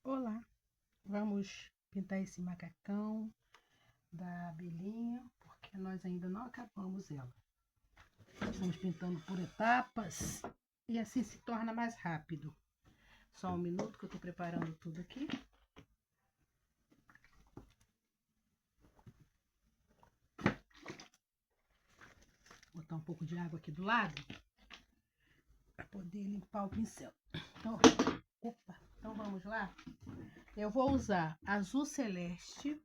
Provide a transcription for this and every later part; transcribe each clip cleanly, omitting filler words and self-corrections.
Olá, vamos pintar esse macacão da abelhinha, porque nós ainda não acabamos ela. Estamos pintando por etapas e assim se torna mais rápido. Só um minuto que eu estou preparando tudo aqui. Vou botar um pouco de água aqui do lado para poder limpar o pincel. Então vamos lá. Eu vou usar azul celeste,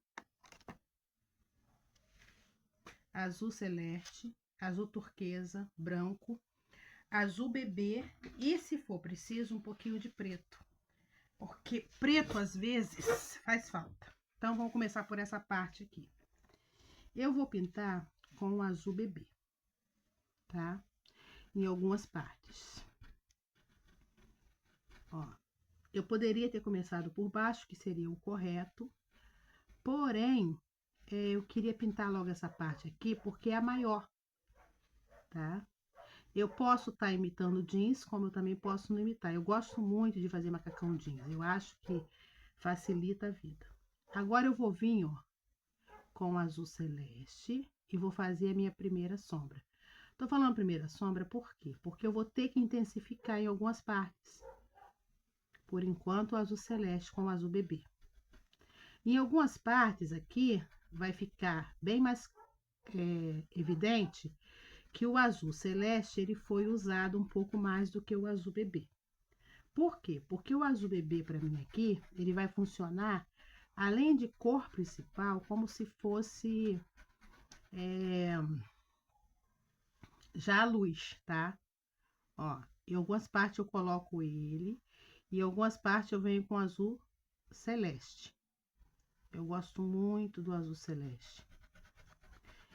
azul turquesa, branco, azul bebê e, se for preciso, um pouquinho de preto, porque preto às vezes faz falta. Então vamos começar por essa parte aqui. Eu vou pintar com o azul bebê, tá? Em algumas partes. Ó, eu poderia ter começado por baixo, que seria o correto, porém eu queria pintar logo essa parte aqui porque é a maior, tá? Eu posso estar imitando jeans, como eu também posso não imitar. Eu gosto muito de fazer macacão jeans. Eu acho que facilita a vida. Agora eu vou vir, ó, com azul celeste e vou fazer a minha primeira sombra. Tô falando primeira sombra por quê? Porque eu vou ter que intensificar em algumas partes. Por enquanto, o azul celeste com o azul bebê. Em algumas partes aqui, vai ficar bem mais evidente que o azul celeste ele foi usado um pouco mais do que o azul bebê. Por quê? Porque o azul bebê para mim aqui, ele vai funcionar além de cor principal, como se fosse já a luz, tá? Ó, em algumas partes eu coloco ele e em algumas partes eu venho com azul celeste. Eu gosto muito do azul celeste.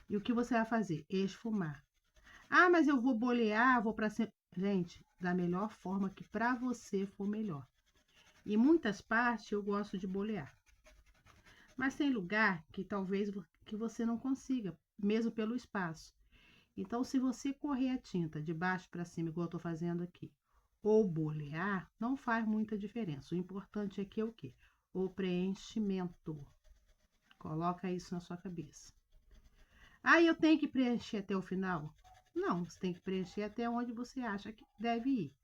E o que você vai fazer? Esfumar. Ah, mas eu vou bolear, vou para cima. Gente, da melhor forma que para você for melhor. Em muitas partes eu gosto de bolear. Mas tem lugar que talvez que você não consiga, mesmo pelo espaço. Então, se você correr a tinta de baixo para cima, igual eu estou fazendo aqui, ou bolear, não faz muita diferença. O importante aqui é o quê? O preenchimento. Coloca isso na sua cabeça. Ah, eu tenho que preencher até o final? Não, você tem que preencher até onde você acha que deve ir.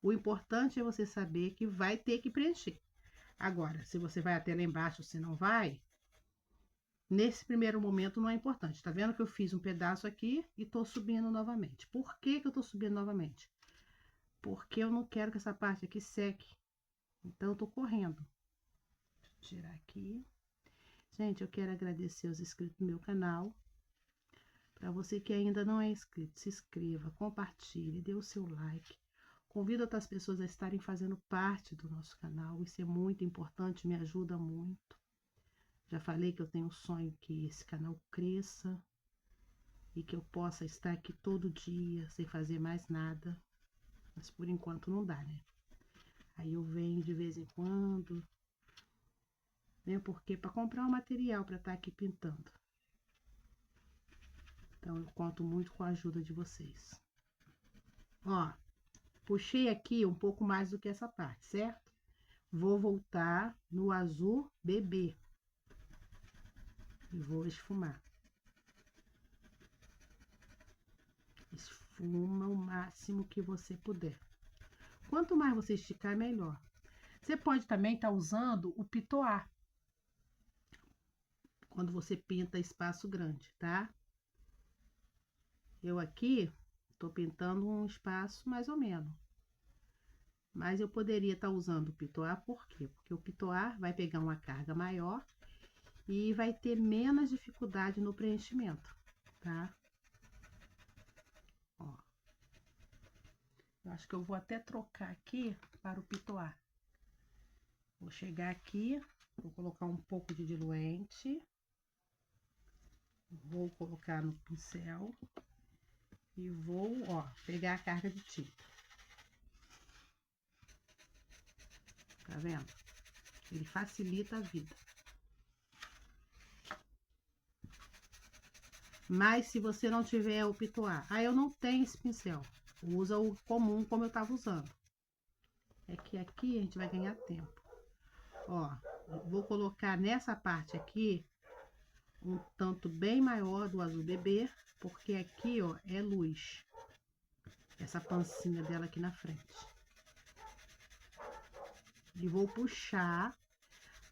O importante é você saber que vai ter que preencher. Agora, se você vai até lá embaixo ou se não vai, nesse primeiro momento não é importante. Tá vendo que eu fiz um pedaço aqui e tô subindo novamente. Por que que eu tô subindo novamente? Porque eu não quero que essa parte aqui seque. Então, eu tô correndo. Deixa eu tirar aqui. Gente, eu quero agradecer os inscritos do meu canal. Para você que ainda não é inscrito, se inscreva, compartilhe, dê o seu like. Convido outras pessoas a estarem fazendo parte do nosso canal. Isso é muito importante, me ajuda muito. Já falei que eu tenho um sonho que esse canal cresça e que eu possa estar aqui todo dia sem fazer mais nada. Mas por enquanto não dá, né? Aí eu venho de vez em quando, né? Porque para comprar um material para estar aqui pintando. Então eu conto muito com a ajuda de vocês. Ó, puxei aqui um pouco mais do que essa parte, certo? Vou voltar no azul bebê. E vou esfumar. Esfuma o máximo que você puder. Quanto mais você esticar, melhor. Você pode também estar usando o pitoar. Quando você pinta espaço grande, tá? Eu aqui tô pintando um espaço mais ou menos. Mas eu poderia estar usando o pitoar, por quê? Porque o pitoar vai pegar uma carga maior e vai ter menos dificuldade no preenchimento, tá? Ó. Eu acho que eu vou até trocar aqui para o pitoar. Vou chegar aqui, vou colocar um pouco de diluente. Vou colocar no pincel e vou, ó, pegar a carga de tinta. Tá vendo? Ele facilita a vida. Mas se você não tiver o pitoar, eu não tenho esse pincel. Usa o comum como eu tava usando. É que aqui a gente vai ganhar tempo. Ó, vou colocar nessa parte aqui um tanto bem maior do azul bebê, porque aqui, ó, é luz. Essa pancinha dela aqui na frente. E vou puxar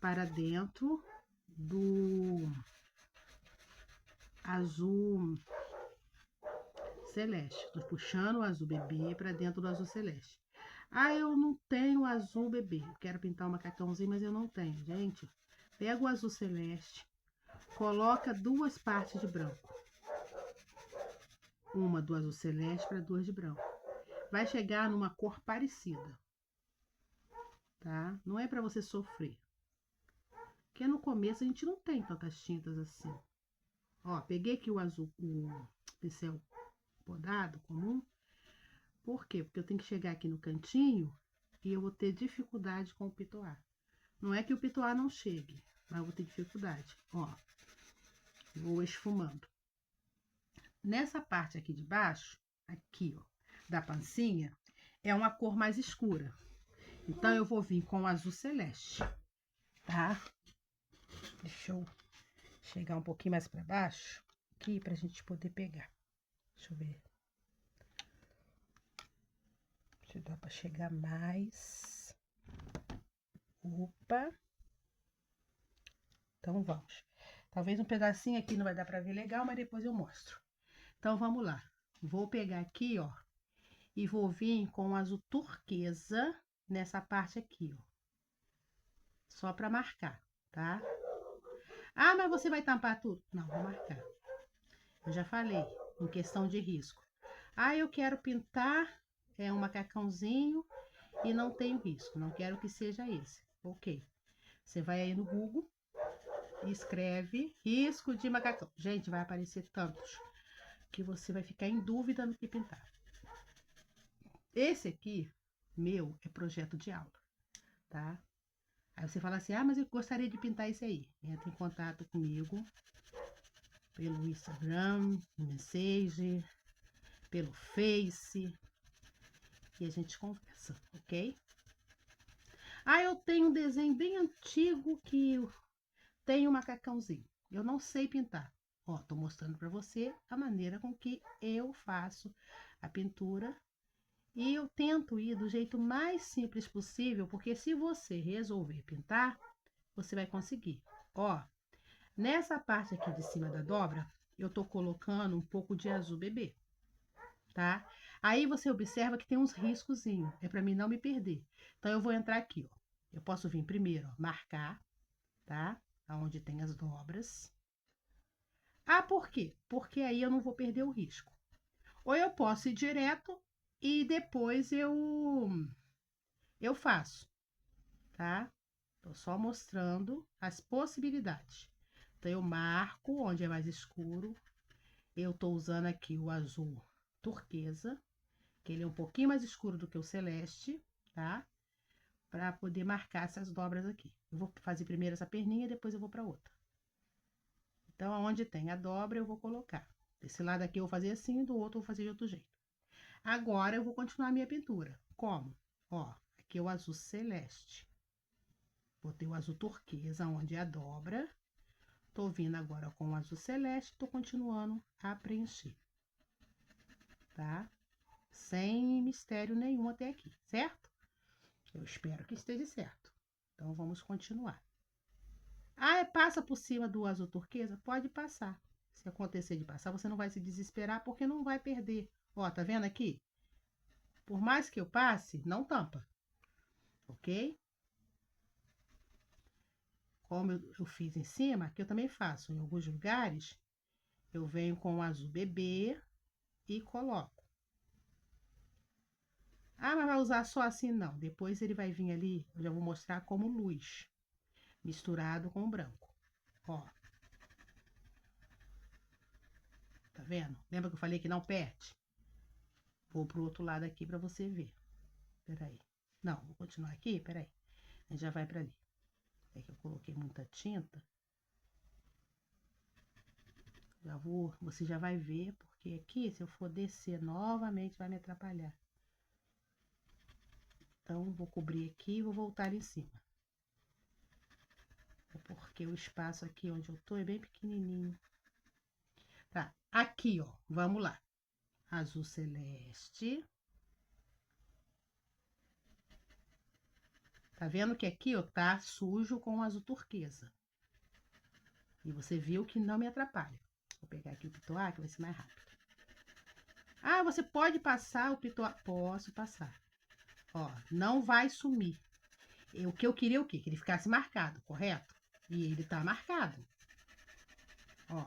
para dentro do azul celeste. Tô puxando o azul bebê para dentro do azul celeste. Ah, eu não tenho azul bebê. Quero pintar um macacãozinho, mas eu não tenho, gente. Pega o azul celeste, coloca 2 partes de branco. Uma do azul celeste para 2 de branco. Vai chegar numa cor parecida, tá? Não é para você sofrer. Porque no começo a gente não tem tantas tintas assim. Ó, peguei aqui o azul, o pincel podado comum. Por quê? Porque eu tenho que chegar aqui no cantinho e eu vou ter dificuldade com o pitoar. Não é que o pitoar não chegue, mas eu vou ter dificuldade. Ó, vou esfumando. Nessa parte aqui de baixo, aqui, ó, da pancinha, é uma cor mais escura. Então, eu vou vir com o azul celeste, tá? Deixa eu chegar um pouquinho mais para baixo, aqui, pra gente poder pegar. Deixa eu ver. Se dá para chegar mais. Opa. Então, vamos. Talvez um pedacinho aqui não vai dar para ver legal, mas depois eu mostro. Então, vamos lá. Vou pegar aqui, ó, e vou vir com o azul turquesa nessa parte aqui, ó. Só para marcar, tá? Ah, mas você vai tampar tudo? Não, vou marcar. Eu já falei, em questão de risco. Ah, eu quero pintar um macacãozinho e não tenho risco. Não quero que seja esse. Ok. Você vai aí no Google e escreve risco de macacão. Gente, vai aparecer tantos que você vai ficar em dúvida no que pintar. Esse aqui, meu, é projeto de aula, tá? Aí você fala assim, ah, mas eu gostaria de pintar esse aí. Entra em contato comigo pelo Instagram, no Message, pelo Face, e a gente conversa, ok? Ah, eu tenho um desenho bem antigo que tem um macacãozinho. Eu não sei pintar. Ó, tô mostrando para você a maneira com que eu faço a pintura. E eu tento ir do jeito mais simples possível, porque se você resolver pintar, você vai conseguir. Ó, nessa parte aqui de cima da dobra, eu tô colocando um pouco de azul bebê, tá? Aí você observa que tem uns riscozinhos, é para mim não me perder. Então eu vou entrar aqui, ó. Eu posso vir primeiro, ó, marcar, tá? Aonde tem as dobras. Ah, por quê? Porque aí eu não vou perder o risco. Ou eu posso ir direto e depois eu faço, tá? Tô só mostrando as possibilidades. Então eu marco onde é mais escuro. Eu tô usando aqui o azul turquesa, que ele é um pouquinho mais escuro do que o celeste, tá? Para poder marcar essas dobras aqui. Eu vou fazer primeiro essa perninha e depois eu vou para outra. Então, aonde tem a dobra, eu vou colocar. Desse lado aqui eu vou fazer assim, do outro eu vou fazer de outro jeito. Agora eu vou continuar a minha pintura. Como? Ó, aqui é o azul celeste. Botei o azul turquesa, onde é a dobra. Tô vindo agora com o azul celeste, tô continuando a preencher. Tá? Sem mistério nenhum até aqui, certo? Eu espero que esteja certo. Então, vamos continuar. Ah, passa por cima do azul turquesa? Pode passar. Se acontecer de passar, você não vai se desesperar, porque não vai perder. Ó, tá vendo aqui? Por mais que eu passe, não tampa. Ok? Como eu fiz em cima, que eu também faço em alguns lugares, eu venho com o azul bebê e coloco. Ah, mas vai usar só assim? Não. Depois ele vai vir ali, eu já vou mostrar como luz, misturado com o branco. Ó. Tá vendo? Lembra que eu falei que não perde? Vou pro outro lado aqui para você ver. Peraí. Não, vou continuar aqui, peraí. A gente já vai para ali. É que eu coloquei muita tinta. Já vou, você já vai ver, porque aqui, se eu for descer novamente, vai me atrapalhar. Então, vou cobrir aqui e vou voltar em cima. porque o espaço aqui onde eu tô é bem pequenininho. Tá, aqui, ó, vamos lá. Azul celeste. Tá vendo que aqui, ó, tá sujo com azul turquesa. E você viu que não me atrapalha. Vou pegar aqui o pitoá, que vai ser mais rápido. Ah, você pode passar o pitoá? Posso passar. Ó, não vai sumir. O que eu queria é o quê? Que ele ficasse marcado, correto? E ele tá marcado. Ó.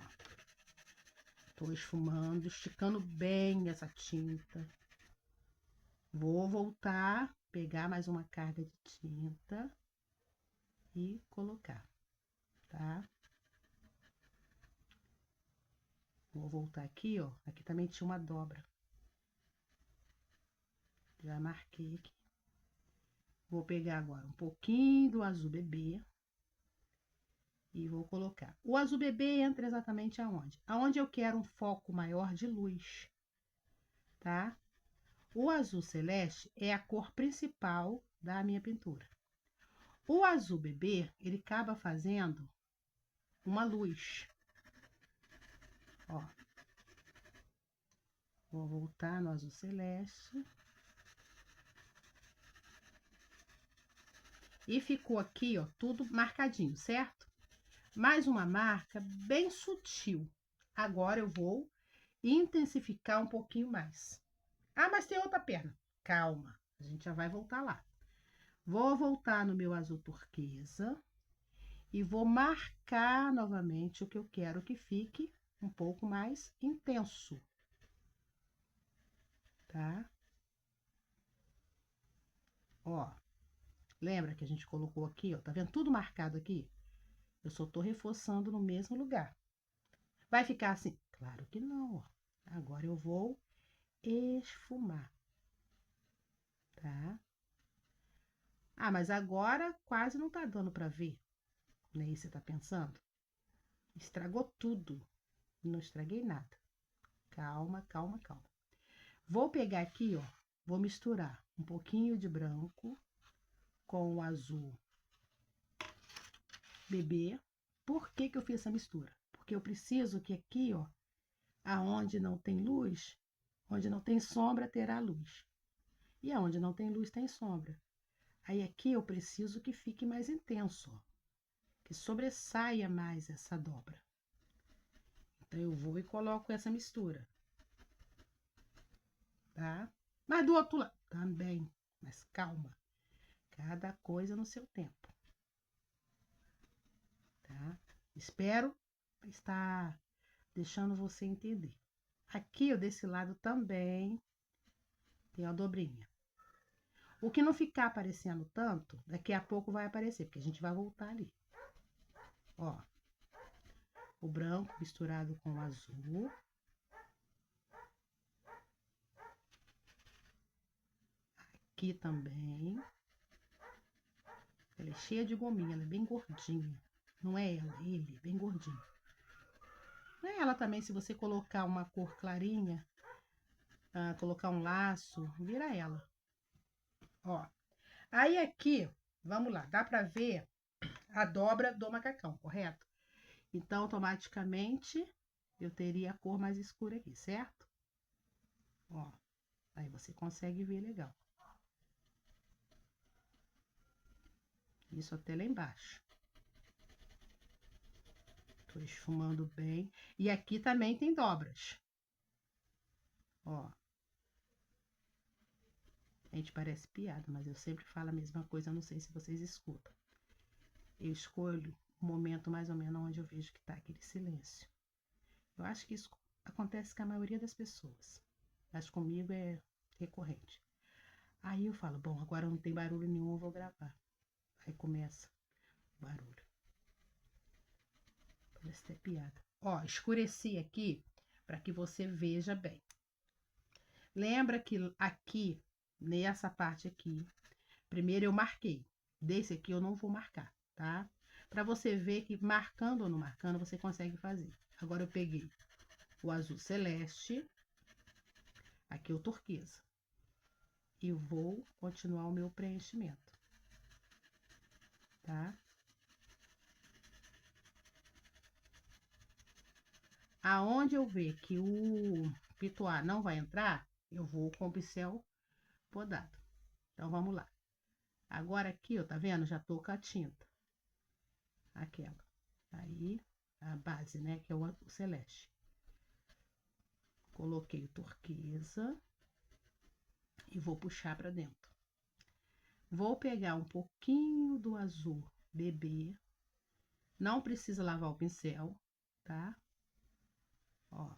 Tô esfumando, esticando bem essa tinta. Vou voltar, pegar mais uma carga de tinta e colocar, tá? Vou voltar aqui, ó. Aqui também tinha uma dobra. Já marquei aqui. Vou pegar agora um pouquinho do azul bebê e vou colocar. O azul bebê entra exatamente aonde? Aonde eu quero um foco maior de luz, tá? O azul celeste é a cor principal da minha pintura. O azul bebê, ele acaba fazendo uma luz. Ó. Vou voltar no azul celeste. E ficou aqui, ó, tudo marcadinho, certo? Mais uma marca bem sutil. Agora eu vou intensificar um pouquinho mais. Ah, mas tem outra perna. Calma, a gente já vai voltar lá. Vou voltar no meu azul turquesa e vou marcar novamente o que eu quero que fique um pouco mais intenso, tá? Ó, lembra que a gente colocou aqui, ó, tá vendo tudo marcado aqui? Eu só tô reforçando no mesmo lugar. Vai ficar assim? Claro que não, ó. Agora eu vou esfumar, tá? Ah, mas agora quase não tá dando pra ver, né? Você tá pensando? Estragou tudo. Não estraguei nada. Calma, calma, calma. Vou pegar aqui, ó. Vou misturar um pouquinho de branco com o azul bebê. Por que que eu fiz essa mistura? Porque eu preciso que aqui, ó, aonde não tem luz, onde não tem sombra, terá luz. E aonde não tem luz, tem sombra. Aí aqui eu preciso que fique mais intenso, ó, que sobressaia mais essa dobra. Então eu vou e coloco essa mistura, tá? Mas do outro lado também, mas calma. Cada coisa no seu tempo, tá? Espero estar deixando você entender. Aqui, ó, desse lado também tem a dobrinha. O que não ficar aparecendo tanto, daqui a pouco vai aparecer, porque a gente vai voltar ali. Ó, o branco misturado com o azul. Aqui também. Ela é cheia de gominha, ela é bem gordinha. Não é ela, é ele, bem gordinho. Não é ela também, se você colocar uma cor clarinha, colocar um laço, vira ela. Ó, aí aqui, vamos lá, dá pra ver a dobra do macacão, correto? Então, automaticamente, eu teria a cor mais escura aqui, certo? Ó, aí você consegue ver legal. Isso até lá embaixo. Tô esfumando bem. E aqui também tem dobras. Ó. Gente, parece piada, mas eu sempre falo a mesma coisa, não sei se vocês escutam. Eu escolho o momento mais ou menos onde eu vejo que tá aquele silêncio. Eu acho que isso acontece com a maioria das pessoas. Mas comigo é recorrente. Aí eu falo, bom, agora não tem barulho nenhum, eu vou gravar. Aí começa o barulho. Parece até piada. Ó, escureci aqui para que você veja bem. Lembra que aqui, nessa parte aqui, primeiro eu marquei. Desse aqui eu não vou marcar, tá? Para você ver que marcando ou não marcando, você consegue fazer. Agora eu peguei o azul celeste, aqui o turquesa. E vou continuar o meu preenchimento, tá? Aonde eu ver que o pituá não vai entrar, eu vou com o pincel podado. Então, vamos lá. Agora aqui, ó, tá vendo? Já tô com a tinta. Aquela. Aí, a base, né? Que é o celeste. Coloquei o turquesa e vou puxar pra dentro. Vou pegar um pouquinho do azul bebê. Não precisa lavar o pincel, tá? Ó.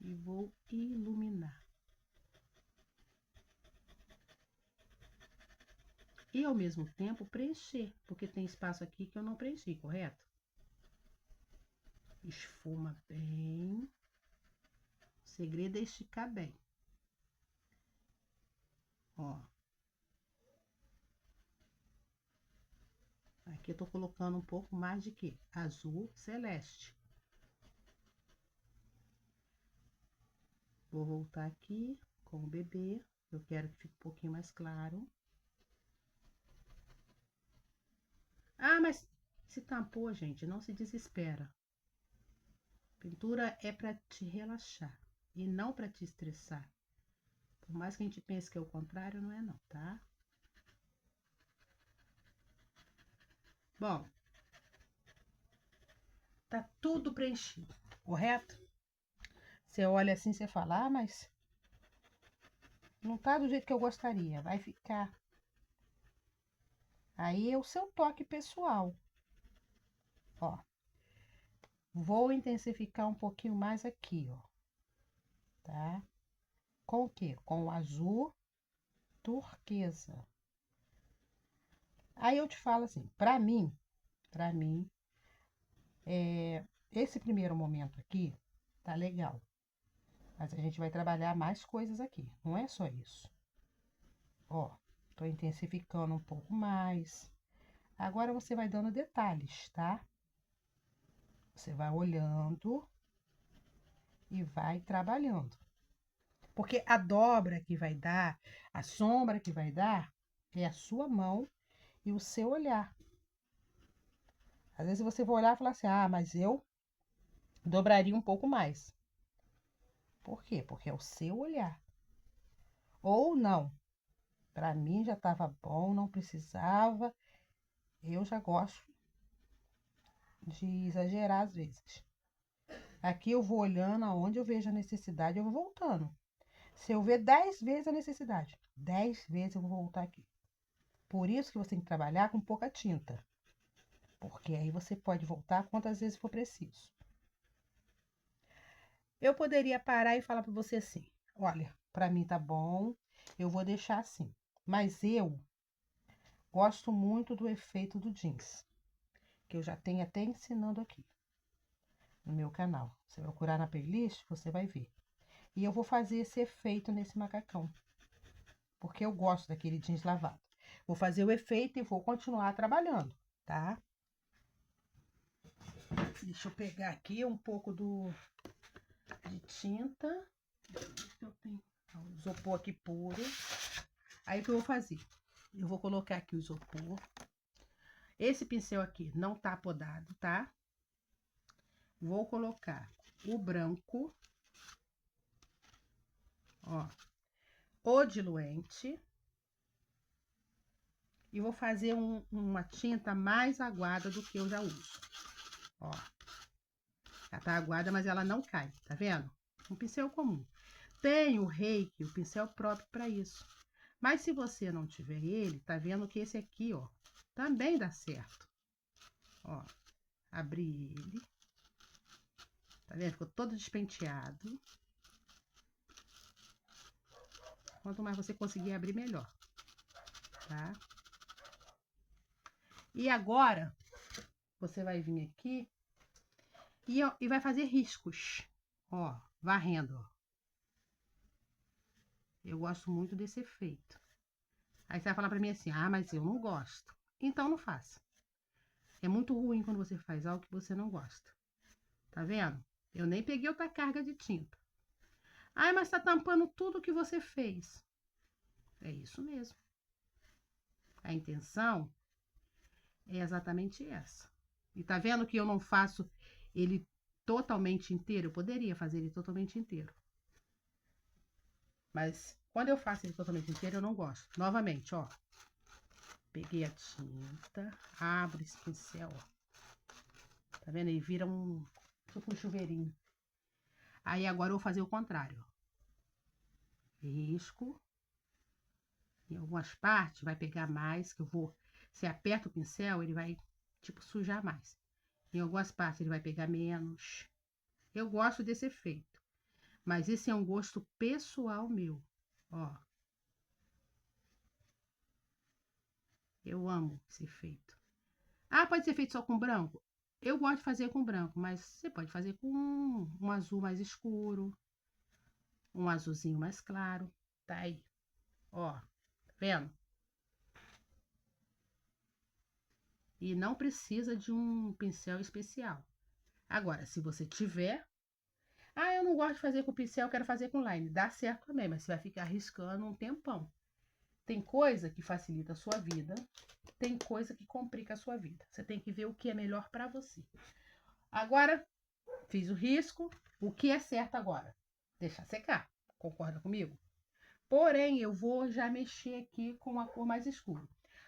E vou iluminar. E ao mesmo tempo preencher, porque tem espaço aqui que eu não preenchi, correto? Esfuma bem. O segredo é esticar bem. Ó. Aqui eu tô colocando um pouco mais de quê? Azul celeste. Vou voltar aqui com o bebê. Eu quero que fique um pouquinho mais claro. Ah, mas se tampou, gente, não se desespera. Pintura é para te relaxar e não para te estressar. Por mais que a gente pense que é o contrário, não é não, tá? Bom, tá tudo preenchido, correto? Você olha assim, você fala, ah, mas não tá do jeito que eu gostaria, vai ficar. Aí é o seu toque pessoal. Ó, vou intensificar um pouquinho mais aqui, ó, tá? Com o quê? Com o azul turquesa. Aí eu te falo assim, pra mim, esse primeiro momento aqui tá legal. Mas a gente vai trabalhar mais coisas aqui, não é só isso. Ó, tô intensificando um pouco mais. Agora você vai dando detalhes, tá? Você vai olhando e vai trabalhando. Porque a dobra que vai dar, a sombra que vai dar, é a sua mão e o seu olhar. Às vezes você vai olhar e falar assim, ah, mas eu dobraria um pouco mais. Por quê? Porque é o seu olhar. Ou não. Para mim já estava bom, não precisava. Eu já gosto de exagerar às vezes. Aqui eu vou olhando aonde eu vejo a necessidade, eu vou voltando. Se eu ver 10 vezes a necessidade, 10 vezes eu vou voltar aqui. Por isso que você tem que trabalhar com pouca tinta. Porque aí você pode voltar quantas vezes for preciso. Eu poderia parar e falar para você assim: olha, para mim tá bom, eu vou deixar assim. Mas eu gosto muito do efeito do jeans, que eu já tenho até ensinando aqui no meu canal. Você vai procurar na playlist, você vai ver. E eu vou fazer esse efeito nesse macacão, porque eu gosto daquele jeans lavado. Vou fazer o efeito e vou continuar trabalhando, tá? Deixa eu pegar aqui um pouco de tinta. Eu tenho isopor aqui puro. Aí o que eu vou fazer? Eu vou colocar aqui o isopor. Esse pincel aqui não tá podado, tá? Vou colocar o branco, ó, o diluente. E vou fazer uma tinta mais aguada do que eu já uso. Ó, ela tá aguada, mas ela não cai, tá vendo? Um pincel comum. Tem o Reiki, o pincel próprio para isso. Mas se você não tiver ele, tá vendo que esse aqui, ó, também dá certo. Ó, abri ele. Tá vendo? Ficou todo despenteado. Quanto mais você conseguir abrir, melhor. Tá? E agora, você vai vir aqui e vai fazer riscos. Ó, varrendo, ó. Eu gosto muito desse efeito. Aí você vai falar pra mim assim, ah, mas eu não gosto. Então não faça. É muito ruim quando você faz algo que você não gosta. Tá vendo? Eu nem peguei outra carga de tinta. Ai, mas tá tampando tudo que você fez. É isso mesmo. A intenção é exatamente essa. E tá vendo que eu não faço ele totalmente inteiro, eu poderia fazer ele totalmente inteiro. Mas quando eu faço ele totalmente inteiro, eu não gosto. Novamente, ó. Peguei a tinta, abro esse pincel, ó. Tá vendo? Ele vira tipo um chuveirinho. Aí agora eu vou fazer o contrário. Risco. Em algumas partes vai pegar mais, que eu vou... Se aperta o pincel, ele vai, tipo, sujar mais. Em algumas partes ele vai pegar menos. Eu gosto desse efeito. Mas esse é um gosto pessoal meu. Ó. Eu amo esse efeito. Ah, pode ser feito só com branco? Eu gosto de fazer com branco, mas você pode fazer com um azul mais escuro, um azulzinho mais claro. Tá aí. Ó, tá vendo? E não precisa de um pincel especial. Agora, se você tiver... Ah, eu não gosto de fazer com pincel, eu quero fazer com line. Dá certo também, mas você vai ficar arriscando um tempão. Tem coisa que facilita a sua vida, tem coisa que complica a sua vida. Você tem que ver o que é melhor para você. Agora, fiz o risco. O que é certo agora? Deixar secar. Concorda comigo? Porém, eu vou já mexer aqui com a cor mais escura.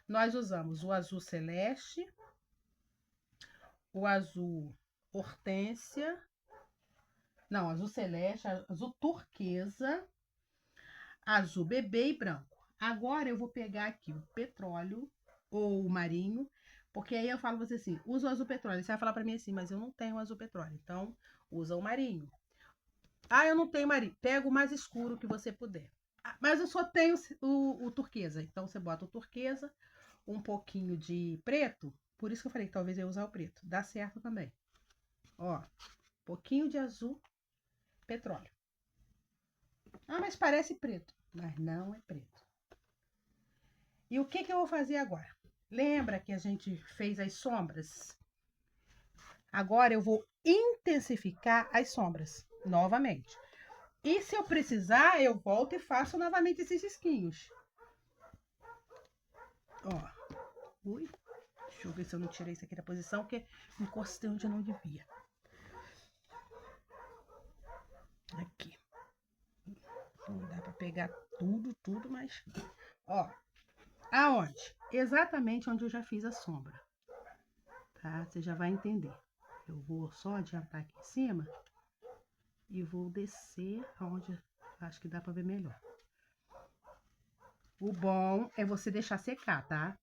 Nós usamos o azul celeste, o azul hortênsia, não, azul celeste, azul turquesa, azul bebê e branco. Agora eu vou pegar aqui o petróleo ou o marinho, porque aí eu falo pra você assim, usa o azul petróleo. Você vai falar pra mim assim, mas eu não tenho azul petróleo, então usa o marinho. Ah, eu não tenho marinho. Pega o mais escuro que você puder. Ah, mas eu só tenho o turquesa, então você bota o turquesa, um pouquinho de preto, por isso que eu falei que talvez eu usar o preto. Dá certo também. Ó, pouquinho de azul petróleo. Ah, mas parece preto. Mas não é preto. E o que eu vou fazer agora? Lembra que a gente fez as sombras? Agora eu vou intensificar as sombras novamente. E se eu precisar, eu volto e faço novamente esses risquinhos. Ó. Ui. Deixa eu ver se eu não tirei isso aqui da posição, porque encostei onde eu não devia. Aqui. Não dá pra pegar tudo, mas... Ó. Aonde? Exatamente onde eu já fiz a sombra. Tá? Você já vai entender. Eu vou só adiantar aqui em cima e vou descer aonde acho que dá pra ver melhor. O bom é você deixar secar, tá?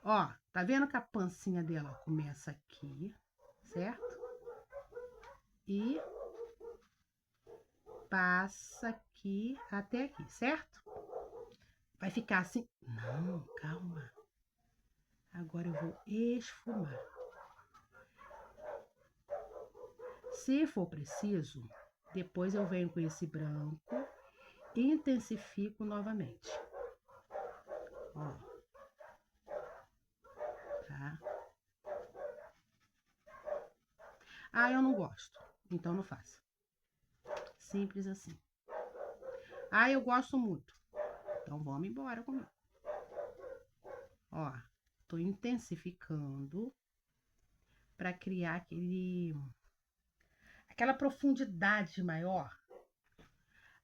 Ó, tá vendo que a pancinha dela começa aqui, certo? E passa aqui até aqui, certo? Vai ficar assim. Não, calma. Agora eu vou esfumar. Se for preciso, depois eu venho com esse branco e intensifico novamente. Ó. Tá? Ah, eu não gosto. Então não faça. Simples assim. Ah, eu gosto muito. Então vamos embora comigo. Ó, tô intensificando para criar aquela profundidade maior.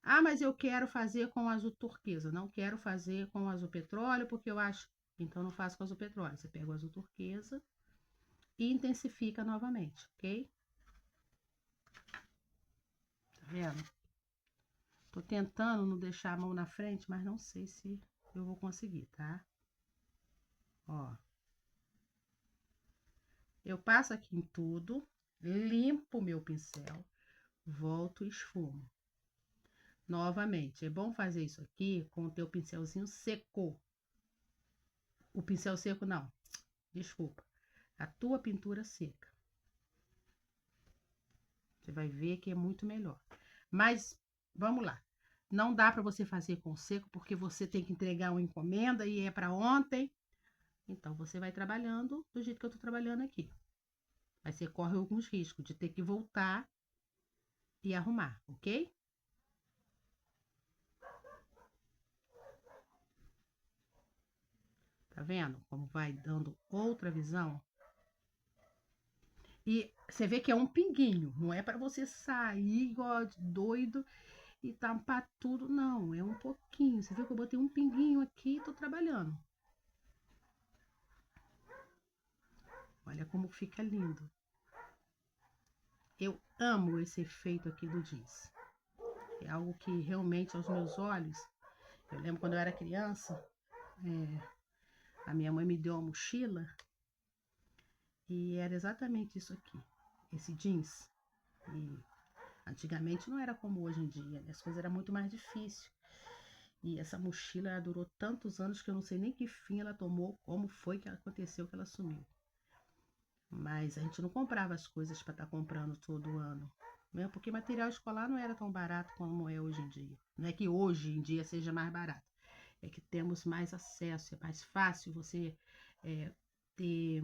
Ah, mas eu quero fazer com azul turquesa. Não quero fazer com azul petróleo porque eu acho. Então não faço com azul petróleo. Você pega o azul turquesa e intensifica novamente, ok? Tá vendo? Tô tentando não deixar a mão na frente, mas não sei se eu vou conseguir, tá? Ó. Eu passo aqui em tudo, limpo meu pincel, volto e esfumo. Novamente, é bom fazer isso aqui com o teu pincelzinho seco. O pincel seco não, desculpa. A tua pintura seca. Você vai ver que é muito melhor. Mas, vamos lá. Não dá para você fazer com seco, porque você tem que entregar uma encomenda e é para ontem. Então, você vai trabalhando do jeito que eu tô trabalhando aqui. Mas você corre alguns riscos de ter que voltar e arrumar, ok? Tá vendo como vai dando outra visão? E você vê que é um pinguinho, não é para você sair igual doido e tampar tudo, não. É um pouquinho. Você viu que eu botei um pinguinho aqui e tô trabalhando. Olha como fica lindo. Eu amo esse efeito aqui do jeans. É algo que realmente aos meus olhos, eu lembro quando eu era criança, a minha mãe me deu uma mochila e era exatamente isso aqui, esse jeans. E antigamente não era como hoje em dia, né? As coisas eram muito mais difíceis. E essa mochila ela durou tantos anos que eu não sei nem que fim ela tomou, como foi que aconteceu que ela sumiu. Mas a gente não comprava as coisas para estar comprando todo ano. Mesmo porque material escolar não era tão barato como é hoje em dia. Não é que hoje em dia seja mais barato. É que temos mais acesso, é mais fácil você ter,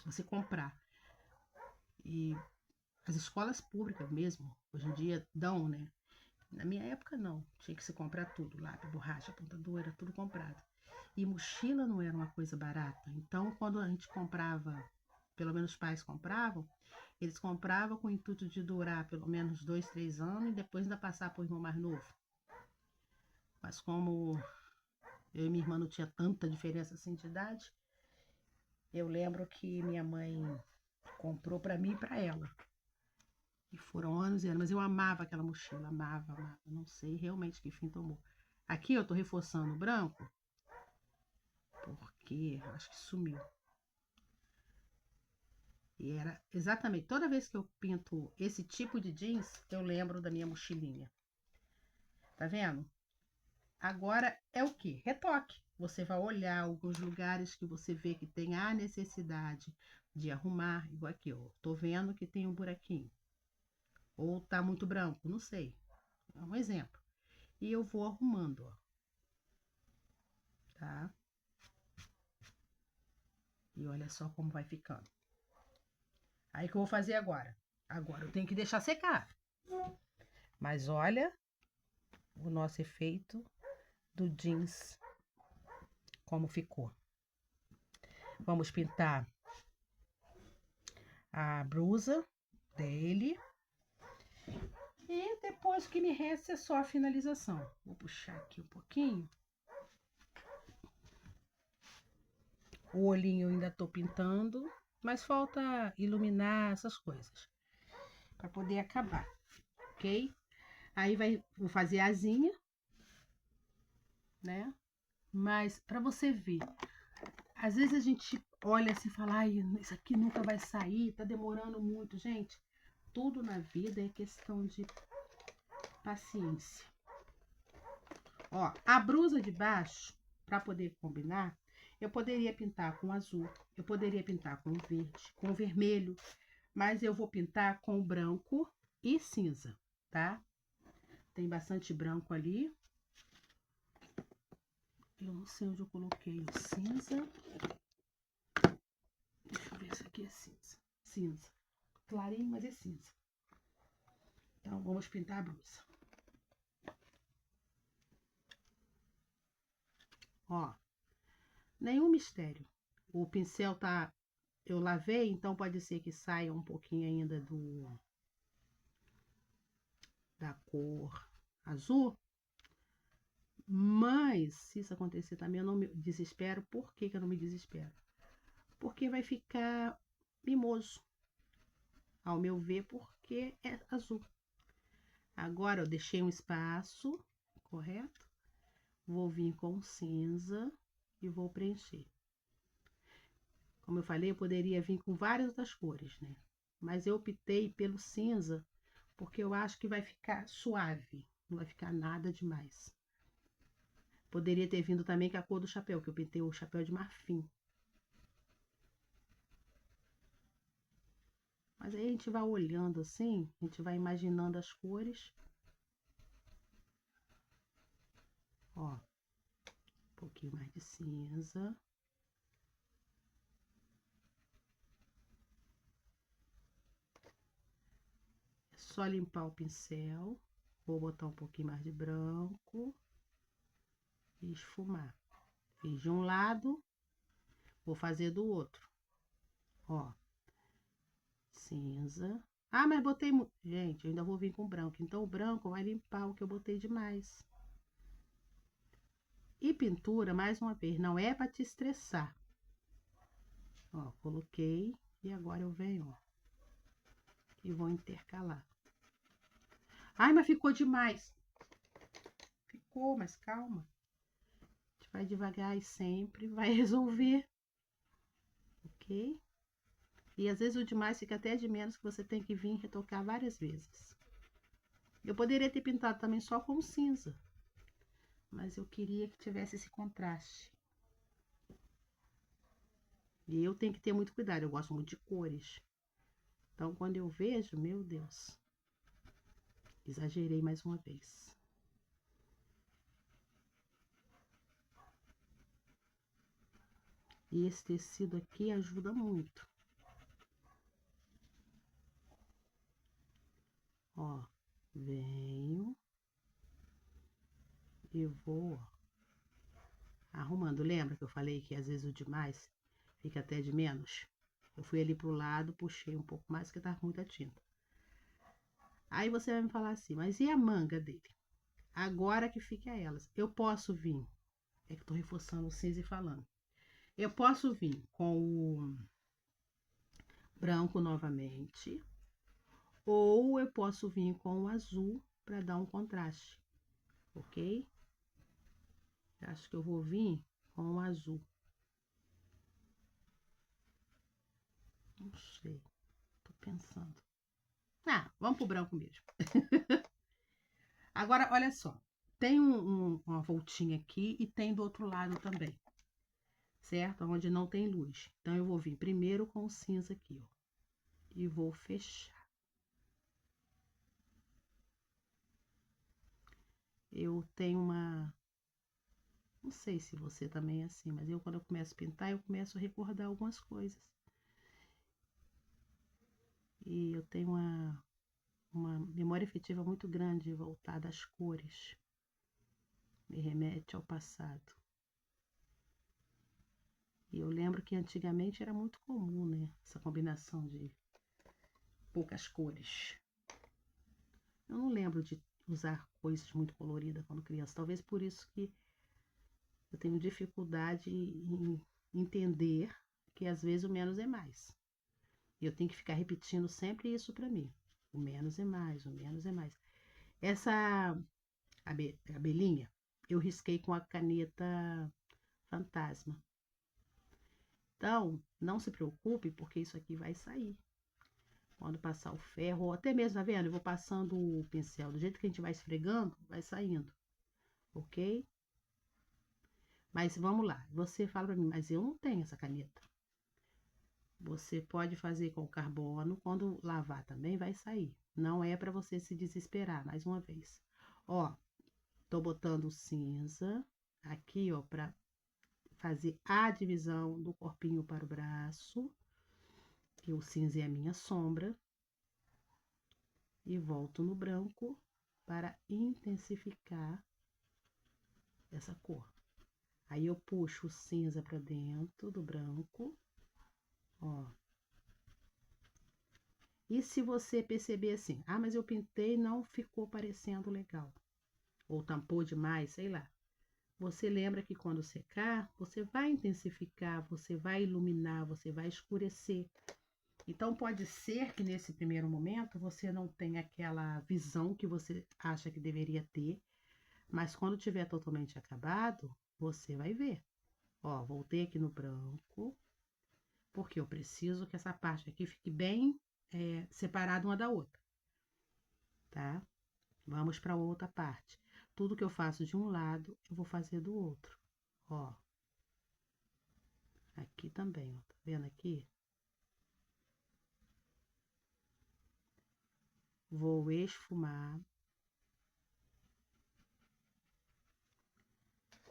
você comprar. E as escolas públicas mesmo, hoje em dia dão, né? Na minha época não, tinha que se comprar tudo, lápis, borracha, apontador, era tudo comprado. E mochila não era uma coisa barata. Então, quando a gente comprava, pelo menos os pais compravam, eles compravam com o intuito de durar pelo menos 2, 3 anos e depois ainda passar para o irmão mais novo. Mas como eu e minha irmã não tinha tanta diferença assim de idade, eu lembro que minha mãe comprou para mim e para ela. E foram anos e anos, mas eu amava aquela mochila, amava, amava. Não sei realmente que fim tomou. Aqui eu tô reforçando o branco, porque acho que sumiu. E era exatamente, toda vez que eu pinto esse tipo de jeans, eu lembro da minha mochilinha. Tá vendo? Agora é o que? Retoque. Você vai olhar alguns lugares que você vê que tem a necessidade de arrumar, igual aqui, ó. Tô vendo que tem um buraquinho. Ou tá muito branco, não sei. É um exemplo. E eu vou arrumando, ó. Tá? E olha só como vai ficando. Aí o que eu vou fazer agora? Agora eu tenho que deixar secar. Mas olha o nosso efeito do jeans como ficou. Vamos pintar a blusa dele. E depois o que me resta é só a finalização. Vou puxar aqui um pouquinho. O olhinho eu ainda tô pintando, mas falta iluminar essas coisas para poder acabar, ok? Aí vou fazer a asinha, né? Mas para você ver, às vezes a gente olha assim e fala, ai, isso aqui nunca vai sair, tá demorando muito, gente. Tudo na vida é questão de paciência. Ó, a blusa de baixo, para poder combinar, eu poderia pintar com azul, eu poderia pintar com verde, com vermelho, mas eu vou pintar com branco e cinza, tá? Tem bastante branco ali. Eu não sei onde eu coloquei o cinza. Deixa eu ver se aqui é cinza. Cinza. Clarinho, mas é cinza. Então, vamos pintar a blusa. Ó, nenhum mistério. O pincel tá... Eu lavei, então pode ser que saia um pouquinho ainda da cor azul. Mas, se isso acontecer também, eu não me desespero. Por que que eu não me desespero? Porque vai ficar mimoso, ao meu ver, porque é azul. Agora eu deixei um espaço, correto? Vou vir com cinza e vou preencher. Como eu falei, eu poderia vir com várias outras cores, né? Mas eu optei pelo cinza porque eu acho que vai ficar suave, não vai ficar nada demais. Poderia ter vindo também com a cor do chapéu, que eu pintei o chapéu de marfim. Mas aí a gente vai olhando assim, a gente vai imaginando as cores. Ó, um pouquinho mais de cinza. É só limpar o pincel. Vou botar um pouquinho mais de branco e esfumar. Fiz de um lado, vou fazer do outro. Ó, cinza. Ah, mas botei... Gente, eu ainda vou vir com branco. Então, o branco vai limpar o que eu botei demais. E pintura, mais uma vez, não é para te estressar. Ó, coloquei. E agora eu venho, ó. E vou intercalar. Ai, mas ficou demais. Ficou, mas calma. A gente vai devagar e sempre vai resolver. Ok? E às vezes o demais fica até de menos, que você tem que vir retocar várias vezes. Eu poderia ter pintado também só com cinza, mas eu queria que tivesse esse contraste. E eu tenho que ter muito cuidado, eu gosto muito de cores. Então, quando eu vejo, meu Deus, exagerei mais uma vez. E esse tecido aqui ajuda muito. Ó, venho e vou arrumando. Lembra que eu falei que às vezes o demais fica até de menos? Eu fui ali pro lado, puxei um pouco mais, porque tava com muita tinta. Aí você vai me falar assim, mas e a manga dele? Agora que fica elas. Eu posso vir, é que tô reforçando o cinza e falando. Eu posso vir com o branco novamente, ou eu posso vir com o azul para dar um contraste, ok? Acho que eu vou vir com o azul. Não sei, tô pensando. Ah, vamos pro branco mesmo. Agora, olha só. Tem uma voltinha aqui e tem do outro lado também, certo? Onde não tem luz. Então, eu vou vir primeiro com o cinza aqui, ó. E vou fechar. Eu tenho uma... Não sei se você também é assim, mas eu, quando eu começo a pintar, eu começo a recordar algumas coisas. E eu tenho uma memória afetiva muito grande voltada às cores. Me remete ao passado. E eu lembro que antigamente era muito comum, né? Essa combinação de poucas cores. Eu não lembro de usar coisas muito coloridas quando criança. Talvez por isso que eu tenho dificuldade em entender que às vezes o menos é mais. E eu tenho que ficar repetindo sempre isso para mim. O menos é mais, o menos é mais. Essa abelhinha eu risquei com a caneta fantasma. Então, não se preocupe, porque isso aqui vai sair. Quando passar o ferro, ou até mesmo, tá vendo? Eu vou passando o pincel, do jeito que a gente vai esfregando, vai saindo, ok? Mas vamos lá, você fala pra mim, mas eu não tenho essa caneta. Você pode fazer com carbono, quando lavar também vai sair. Não é para você se desesperar, mais uma vez. Ó, tô botando cinza aqui, ó, para fazer a divisão do corpinho para o braço. Que o cinza é a minha sombra. E volto no branco para intensificar essa cor. Aí eu puxo o cinza para dentro do branco, ó. E se você perceber assim, ah, mas eu pintei e não ficou parecendo legal, ou tampou demais, sei lá. Você lembra que quando secar, você vai intensificar, você vai iluminar, você vai escurecer. Então pode ser que nesse primeiro momento você não tenha aquela visão que você acha que deveria ter, mas quando tiver totalmente acabado, você vai ver. Ó, voltei aqui no branco, porque eu preciso que essa parte aqui fique bem separada uma da outra, tá? Vamos para outra parte. Tudo que eu faço de um lado, eu vou fazer do outro, ó. Aqui também, ó, tá vendo aqui? Vou esfumar.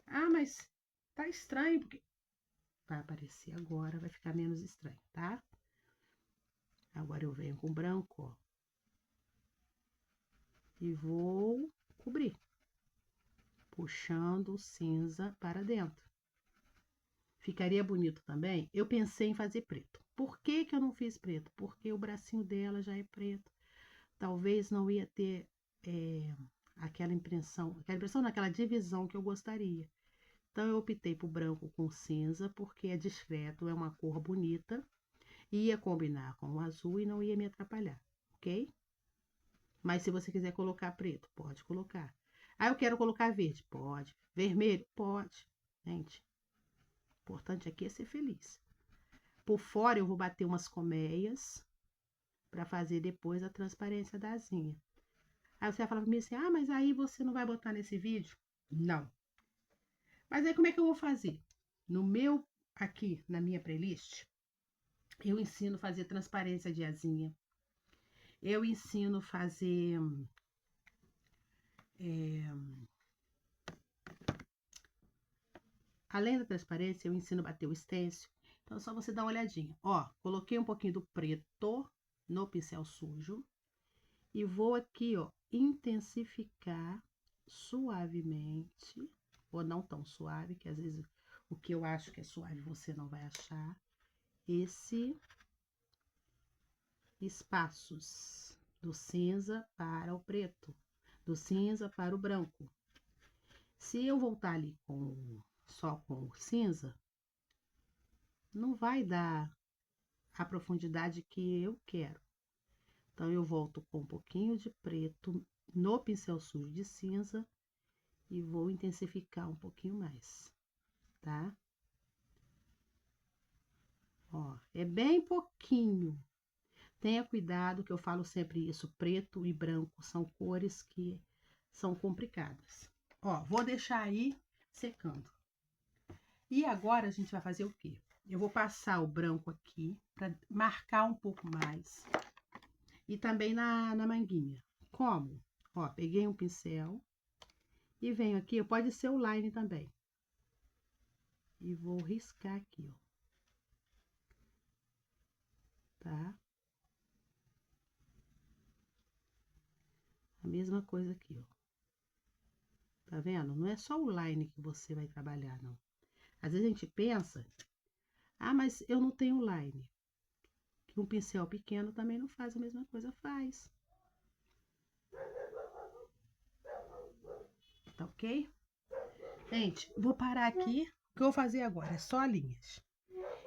Ah, mas tá estranho, porque vai aparecer agora, vai ficar menos estranho, tá? Agora eu venho com branco, ó. E vou cobrir, puxando o cinza para dentro. ficaria bonito também. Eu pensei em fazer preto. Por que que eu não fiz preto? Porque o bracinho dela já é preto. Talvez não ia ter aquela impressão naquela divisão que eu gostaria. Então, eu optei por branco com cinza, porque é discreto, é uma cor bonita, ia combinar com o azul e não ia me atrapalhar, ok? Mas se você quiser colocar preto, pode colocar. Ah, eu quero colocar verde, pode. Vermelho, pode. Gente, o importante aqui é ser feliz. Por fora eu vou bater umas colmeias para fazer depois a transparência da asinha. Aí você vai falar pra mim assim, ah, mas aí você não vai botar nesse vídeo? Não. Mas aí como é que eu vou fazer? No meu, aqui, na minha playlist, eu ensino a fazer transparência de asinha. Eu ensino a fazer além da transparência, eu ensino a bater o stencil. Então, é só você dar uma olhadinha. Ó, coloquei um pouquinho do preto no pincel sujo. E vou aqui, ó, intensificar suavemente. Ou não tão suave, que às vezes o que eu acho que é suave você não vai achar. Esse espaços do cinza para o preto, do cinza para o branco. Se eu voltar ali só com o cinza, não vai dar a profundidade que eu quero. Então, eu volto com um pouquinho de preto no pincel sujo de cinza e vou intensificar um pouquinho mais, tá? Ó, é bem pouquinho. Tenha cuidado, que eu falo sempre isso, preto e branco são cores que são complicadas. Ó, vou deixar aí secando. E agora a gente vai fazer o quê? Eu vou passar o branco aqui para marcar um pouco mais. E também na manguinha. Como? Ó, peguei um pincel e venho aqui, pode ser o line também. E vou riscar aqui, ó. Tá? A mesma coisa aqui, ó. Tá vendo? Não é só o line que você vai trabalhar, não. Às vezes a gente pensa, ah, mas eu não tenho line. Que um pincel pequeno também não faz a mesma coisa, faz. Tá ok? Gente, vou parar aqui. O que eu vou fazer agora é só linhas.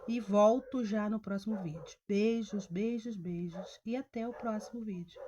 E volto já no próximo vídeo. Beijos, beijos, beijos. E até o próximo vídeo.